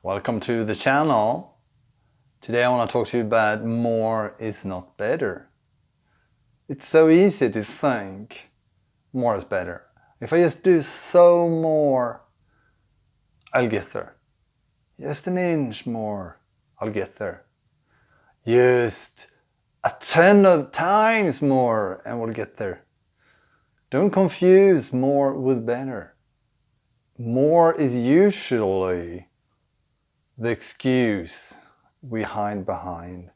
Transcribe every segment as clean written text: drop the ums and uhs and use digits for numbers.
Welcome to the channel. Today I want to talk to you about more is not better. It's so easy to think more is better. If I just do so more, I'll get there. Just an inch more, I'll get there. Just a ton of times more and we'll get there. Don't confuse more with better. More is usually the excuse we hide behind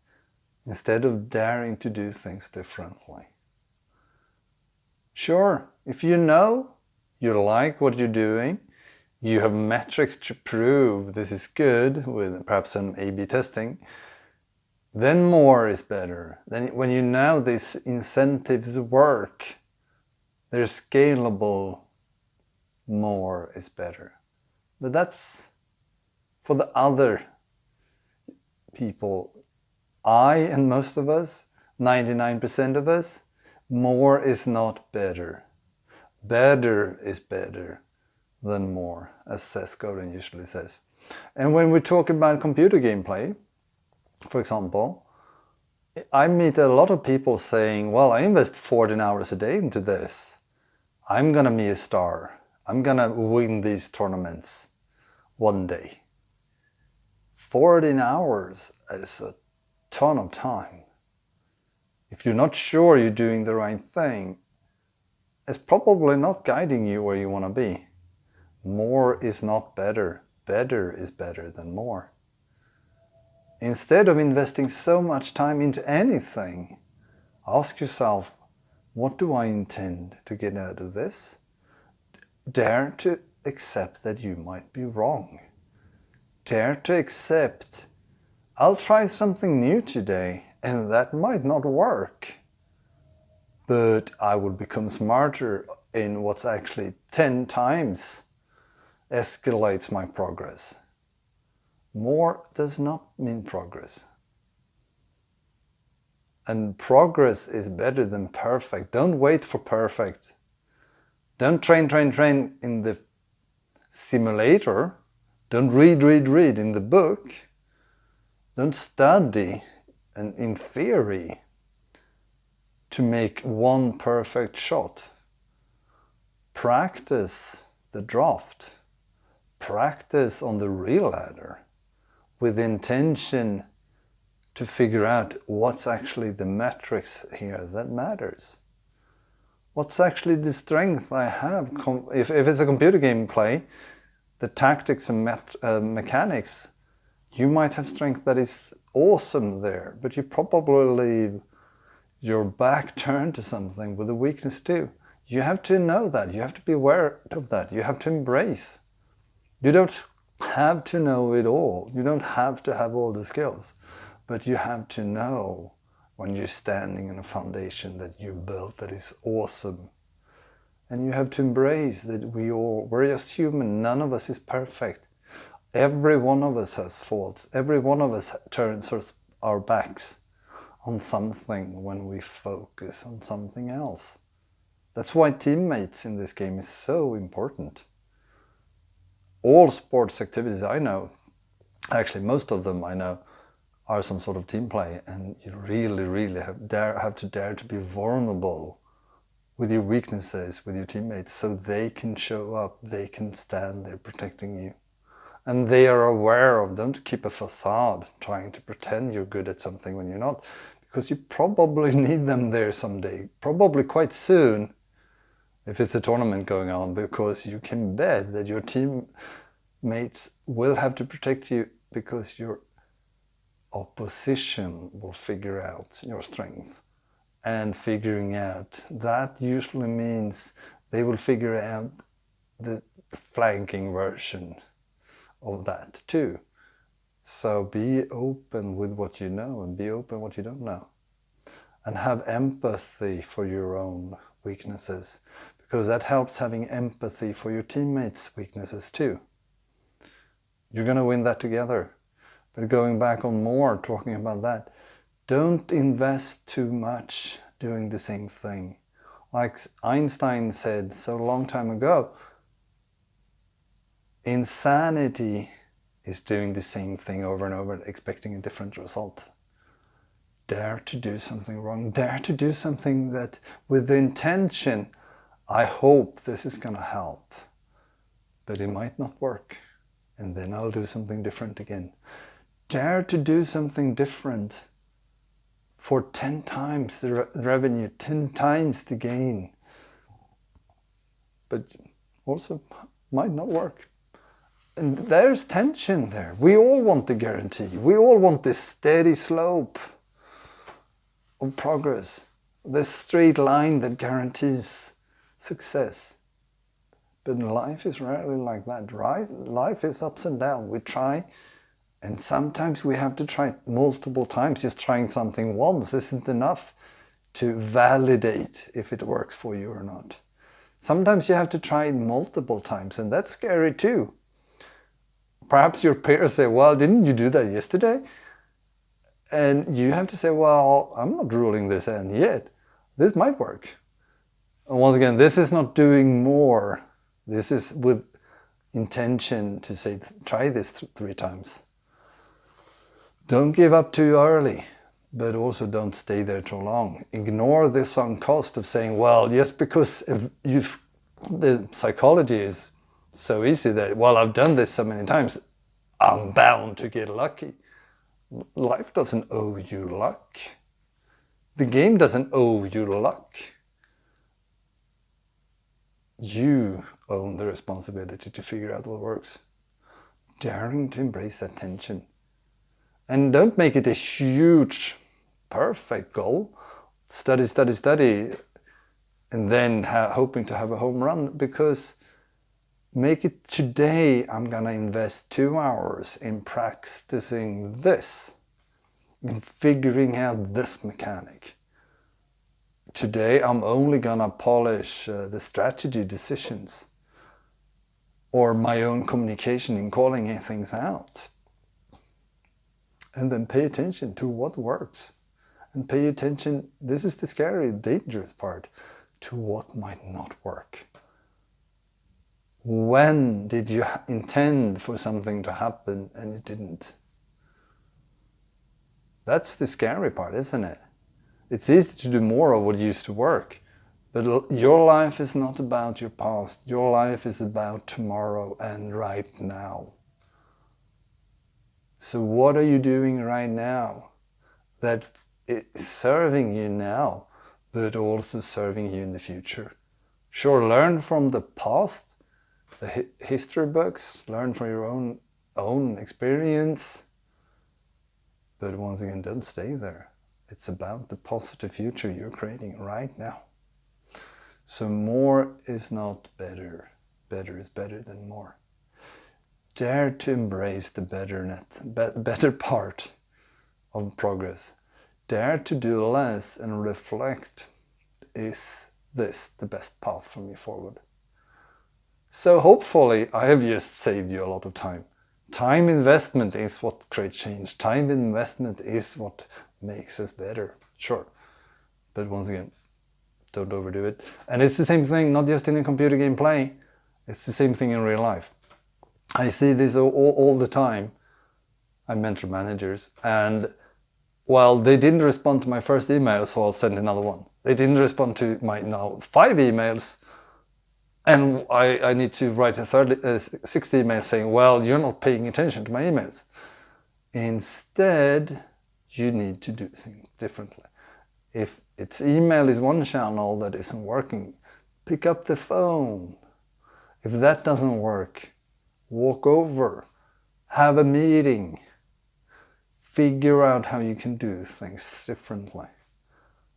instead of daring to do things differently. Sure, if you know you like what you're doing, you have metrics to prove this is good with perhaps some A/B testing, then more is better. Then when you know these incentives work, they're scalable, more is better. But that's for the other people. I and most of us, 99% of us, more is not better. Better is better than more, as Seth Godin usually says. And when we talk about computer gameplay, for example, I meet a lot of people saying, well, I invest 14 hours a day into this. I'm gonna be a star. I'm gonna win these tournaments one day. 14 hours is a ton of time. If you're not sure you're doing the right thing, it's probably not guiding you where you want to be. More is not better. Better is better than more. Instead of investing so much time into anything, ask yourself, what do I intend to get out of this? Dare to accept that you might be wrong. Dare to accept, I'll try something new today and that might not work, but I will become smarter in what's actually 10 times escalates my progress. More does not mean progress. And progress is better than perfect. Don't wait for perfect. Don't train in the simulator. Don't read in the book. Don't study and in theory to make one perfect shot. Practice the draft. Practice on the real ladder with intention to figure out what's actually the metrics here that matters. What's actually the strength I have? If it's a computer game play, the tactics and mechanics, you might have strength that is awesome there, but you probably leave your back turned to something with a weakness too. You have to know that. You have to be aware of that. You have to embrace. You don't have to know it all. You don't have to have all the skills, but you have to know when you're standing in a foundation that you built that is awesome. And you have to embrace that we're just human. None of us is perfect. Every one of us has faults. Every one of us turns our backs on something when we focus on something else. That's why teammates in this game is so important. All sports activities I know, actually most of them I know, are some sort of team play, and you really have to dare to be vulnerable with your weaknesses, with your teammates, so they can show up, they can stand there protecting you. And they are aware of, don't keep a facade trying to pretend you're good at something when you're not, because you probably need them there someday, probably quite soon, if it's a tournament going on, because you can bet that your teammates will have to protect you because your opposition will figure out your strength. And figuring out, that usually means they will figure out the flanking version of that too. So be open with what you know and be open what you don't know. And have empathy for your own weaknesses, because that helps having empathy for your teammates' weaknesses too. You're going to win that together. But going back on more, talking about that, don't invest too much doing the same thing. Like Einstein said so long time ago, insanity is doing the same thing over and over, expecting a different result. Dare to do something wrong. Dare to do something that with the intention, I hope this is going to help. But it might not work. And then I'll do something different again. Dare to do something different for 10 times the revenue, 10 times the gain. But also might not work. And there's tension there. We all want the guarantee. We all want this steady slope of progress, this straight line that guarantees success. But life is rarely like that, right? Life is ups and downs. We try, and sometimes we have to try multiple times. Just trying something once isn't enough to validate if it works for you or not. Sometimes you have to try it multiple times, and that's scary too. Perhaps your peers say, well, didn't you do that yesterday? And you have to say, well, I'm not ruling this in yet. This might work. And once again, this is not doing more. This is with intention to say, try this 3 times. Don't give up too early, but also don't stay there too long. Ignore the sunk cost of saying, well, just because the psychology is so easy that, well, I've done this so many times, I'm bound to get lucky. Life doesn't owe you luck. The game doesn't owe you luck. You own the responsibility to figure out what works. Daring to embrace that tension. And don't make it a huge, perfect goal. Study, study, study, and then hoping to have a home run, because make it today, I'm gonna invest 2 hours in practicing this, in figuring out this mechanic. Today, I'm only gonna polish the strategy decisions or my own communication in calling things out. And then pay attention to what works. And pay attention, this is the scary, dangerous part, to what might not work. When did you intend for something to happen and it didn't? That's the scary part, isn't it? It's easy to do more of what used to work, but your life is not about your past. Your life is about tomorrow and right now. So what are you doing right now that is serving you now, but also serving you in the future? Sure, learn from the past, the history books, learn from your own experience, but once again, don't stay there. It's about the positive future you're creating right now. So more is not better. Better is better than more. Dare to embrace the better part of progress. Dare to do less and reflect, is this the best path for me forward? So hopefully I have just saved you a lot of time. Time investment is what creates change. Time investment is what makes us better, sure. But once again, don't overdo it. And it's the same thing, not just in a computer game play, it's the same thing in real life. I see this all the time. I mentor managers, and well, they didn't respond to my first email, so I'll send another one. They didn't respond to my now 5 emails, and I need to write 60 emails saying, well, you're not paying attention to my emails. Instead, you need to do things differently. If it's email is one channel that isn't working, pick up the phone. If that doesn't work, walk over, have a meeting, figure out how you can do things differently.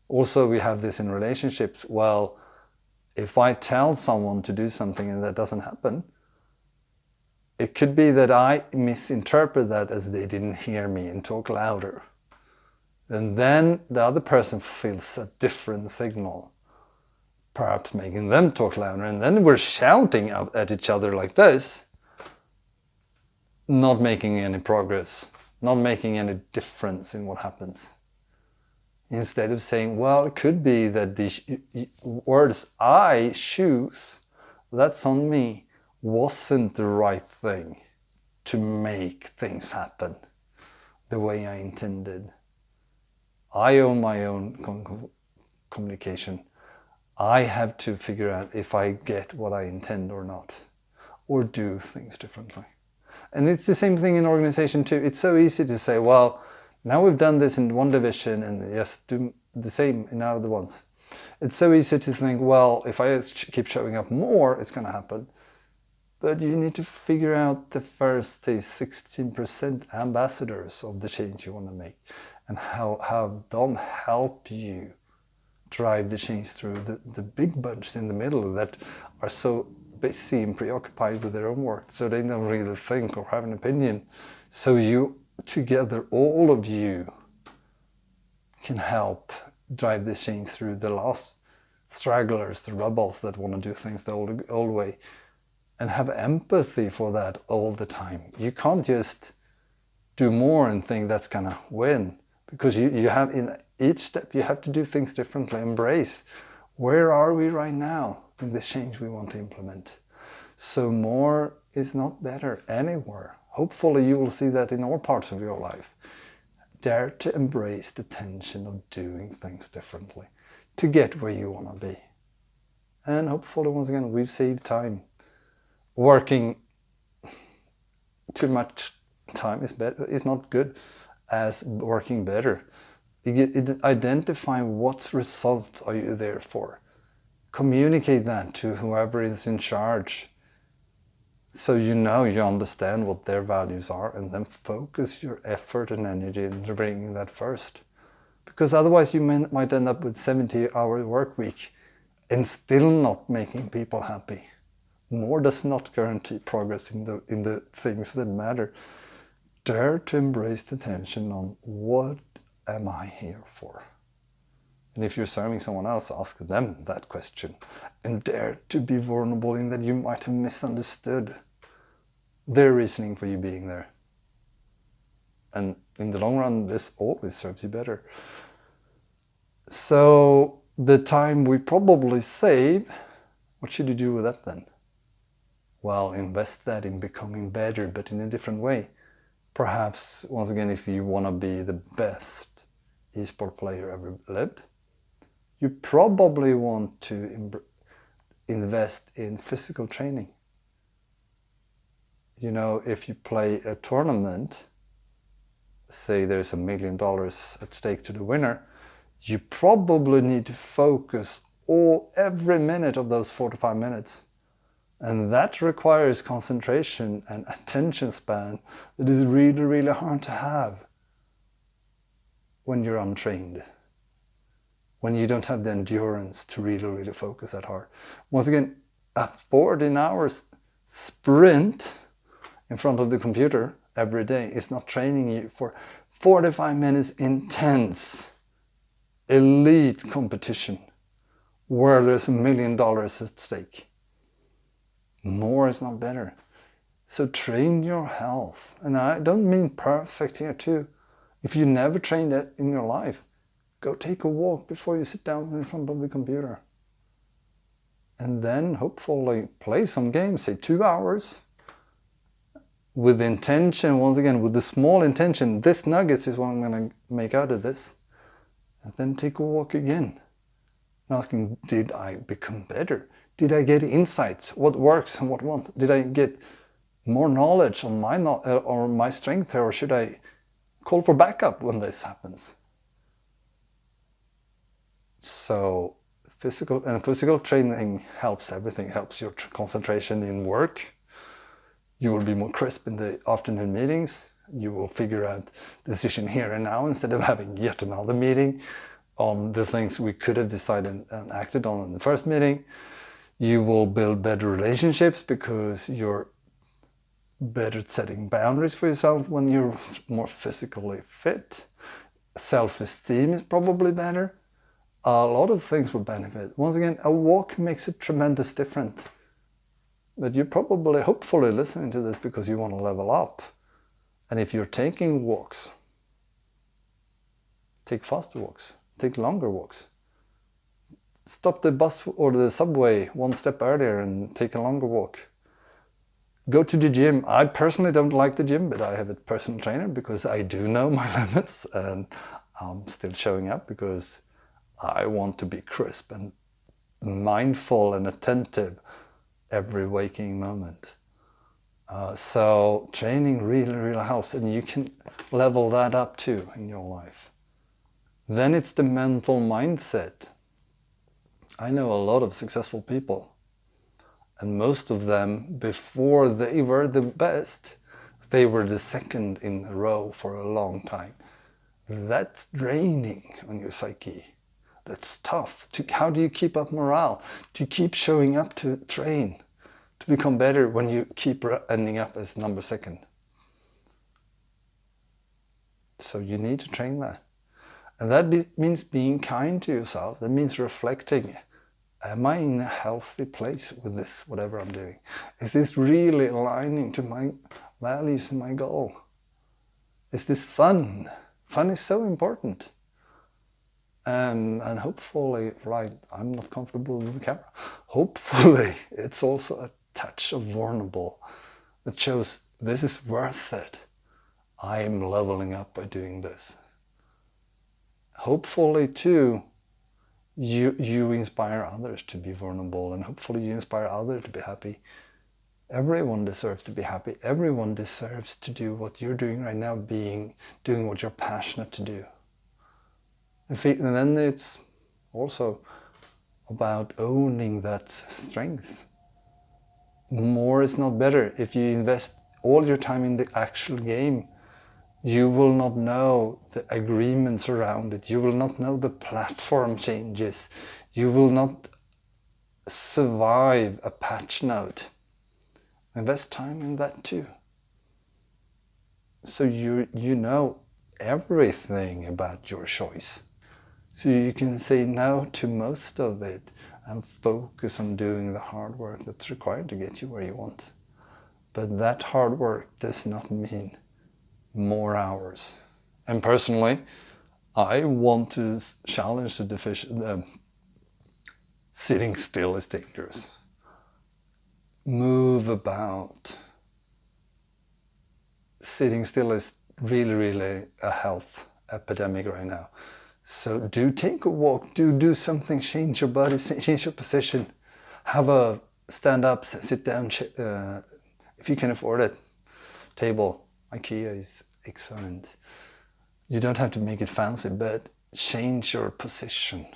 Also, we have this in relationships. Well, if I tell someone to do something and that doesn't happen, it could be that I misinterpret that as they didn't hear me and talk louder. And then the other person feels a different signal, perhaps making them talk louder. And then we're shouting at each other like this, not making any progress, not making any difference in what happens. Instead of saying, well, it could be that the words I choose, that's on me, wasn't the right thing to make things happen the way I intended. I own my own communication. I have to figure out if I get what I intend or not, or do things differently. And it's the same thing in organization too. It's so easy to say, well, now we've done this in one division and yes, do the same in other ones. It's so easy to think, well, if I keep showing up more, it's going to happen. But you need to figure out the first, say, 16% ambassadors of the change you want to make and have them help you drive the change through the big bunch in the middle that are so busy and preoccupied with their own work, so they don't really think or have an opinion. So you, together, all of you, can help drive this change through the last stragglers, the rebels that want to do things the old way, and have empathy for that all the time. You can't just do more and think that's gonna win, because you have, in each step, you have to do things differently. Embrace, where are we right now in this change we want to implement? So more is not better anywhere. Hopefully you will see that in all parts of your life. Dare to embrace the tension of doing things differently to get where you want to be. And hopefully, once again, we've saved time. Working too much time is not good as working better. Identify what results are you there for. Communicate that to whoever is in charge, so you understand what their values are, and then focus your effort and energy into bringing that first. Because otherwise you might end up with 70-hour work week and still not making people happy. More does not guarantee progress in the things that matter. Dare to embrace the tension on what am I here for? And if you're serving someone else, ask them that question. And dare to be vulnerable in that you might have misunderstood their reasoning for you being there. And in the long run, this always serves you better. So the time we probably save, what should you do with that then? Well, invest that in becoming better, but in a different way. Perhaps, once again, if you want to be the best esport player ever lived, you probably want to invest in physical training. You know, if you play a tournament, say there's $1 million at stake to the winner, you probably need to focus every minute of those 45 minutes. And that requires concentration and attention span that is really, really hard to have when you're untrained, when you don't have the endurance to really, really focus that hard. Once again, a 14 hours sprint in front of the computer every day is not training you for 45 minutes intense elite competition where there's $1 million at stake. More is not better. So train your health. And I don't mean perfect here too. If you never trained it in your life, go take a walk before you sit down in front of the computer. And then hopefully play some games, say 2 hours, with intention, once again, with the small intention, this nuggets is what I'm going to make out of this. And then take a walk again. And asking, did I become better? Did I get insights? What works and what won't? Did I get more knowledge on my strength here, or should I call for backup when this happens? So physical training helps everything. It helps your concentration in work. You will be more crisp in the afternoon meetings. You will figure out the decision here and now instead of having yet another meeting on the things we could have decided and acted on in the first meeting. You will build better relationships because you're better at setting boundaries for yourself when you're more physically fit. Self-esteem is probably better. A lot of things will benefit. Once again, a walk makes a tremendous difference. But you're probably, hopefully, listening to this because you want to level up. And if you're taking walks, take faster walks, take longer walks. Stop the bus or the subway one step earlier and take a longer walk. Go to the gym. I personally don't like the gym, but I have a personal trainer because I do know my limits, and I'm still showing up because I want to be crisp and mindful and attentive every waking moment. So training really, really helps, and you can level that up too in your life. Then it's the mental mindset. I know a lot of successful people, and most of them, before they were the best, they were the second in a row for a long time. That's draining on your psyche. That's tough. How do you keep up morale? To keep showing up to train, to become better when you keep ending up as number second. So you need to train that. And that means being kind to yourself. That means reflecting. Am I in a healthy place with this, whatever I'm doing? Is this really aligning to my values and my goal? Is this fun? Fun is so important. And hopefully, right, I'm not comfortable with the camera. Hopefully, it's also a touch of vulnerable that shows this is worth it. I'm leveling up by doing this. Hopefully, too, you inspire others to be vulnerable, and hopefully you inspire others to be happy. Everyone deserves to be happy. Everyone deserves to do what you're doing right now, doing what you're passionate to do. And then it's also about owning that strength. More is not better. If you invest all your time in the actual game, you will not know the agreements around it. You will not know the platform changes. You will not survive a patch note. Invest time in that too. So you know everything about your choice. So you can say no to most of it and focus on doing the hard work that's required to get you where you want. But that hard work does not mean more hours. And personally, I want to challenge the sitting still is dangerous. Move about. Sitting still is really, really a health epidemic right now. So do take a walk, do something, change your body, change your position. Have a stand up, sit down, if you can afford it. Table, IKEA is excellent. You don't have to make it fancy, but change your position.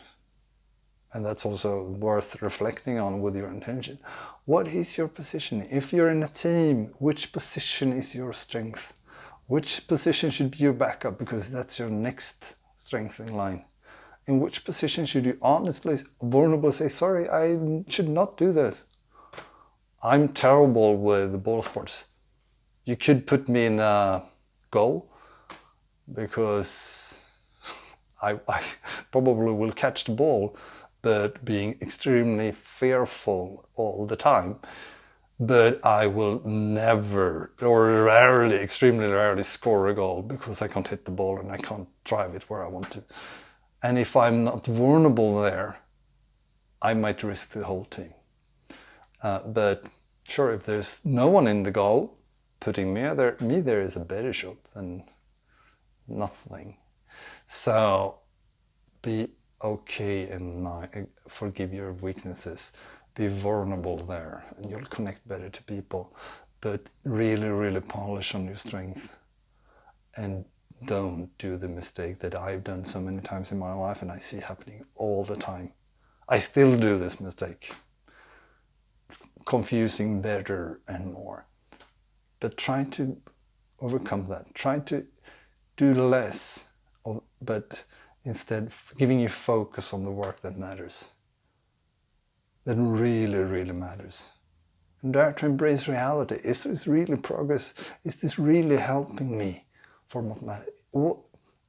And that's also worth reflecting on with your intention. What is your position? If you're in a team, which position is your strength? Which position should be your backup, because that's your next strength in line? In which position should you honestly, vulnerably say, sorry, I should not do this. I'm terrible with ball sports. You could put me in a goal, because I probably will catch the ball, but being extremely fearful all the time. But I will never, or rarely, extremely rarely score a goal, because I can't hit the ball and I can't drive it where I want to. And if I'm not vulnerable there, I might risk the whole team. But sure, if there's no one in the goal, putting me there is a better shot than nothing. So be okay and forgive your weaknesses. Be vulnerable there, and you'll connect better to people. But really, really polish on your strength, and don't do the mistake that I've done so many times in my life, and I see happening all the time. I still do this mistake, confusing better and more. But try to overcome that. Try to do less, but instead giving you focus on the work that matters, that really, really matters. And dare to embrace reality. Is this really progress? Is this really helping me for what matters?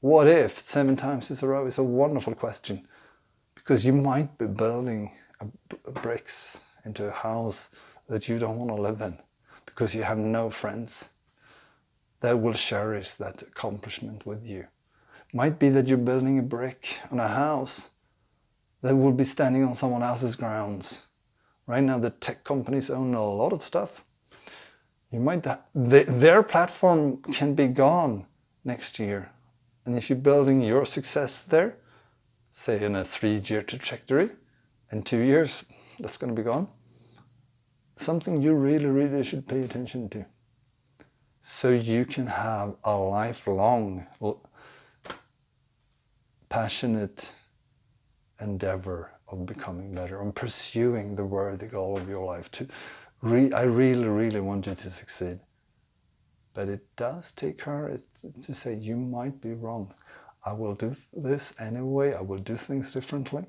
What if 7 times in a row is a wonderful question, because you might be building bricks into a house that you don't want to live in, because you have no friends that will cherish that accomplishment with you. Might be that you're building a brick on a house that will be standing on someone else's grounds. Right now the tech companies own a lot of stuff. Their platform can be gone next year. And if you're building your success there, say in a 3-year trajectory, in 2 years, that's going to be gone. Something you really, really should pay attention to. So you can have a lifelong, passionate endeavor of becoming better and pursuing the worthy goal of your life. I really, really want you to succeed. But it does take courage to say you might be wrong. I will do this anyway. I will do things differently.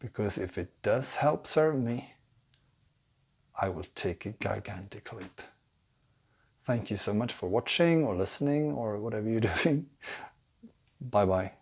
Because if it does help serve me, I will take a gigantic leap. Thank you so much for watching or listening or whatever you're doing. Bye-bye.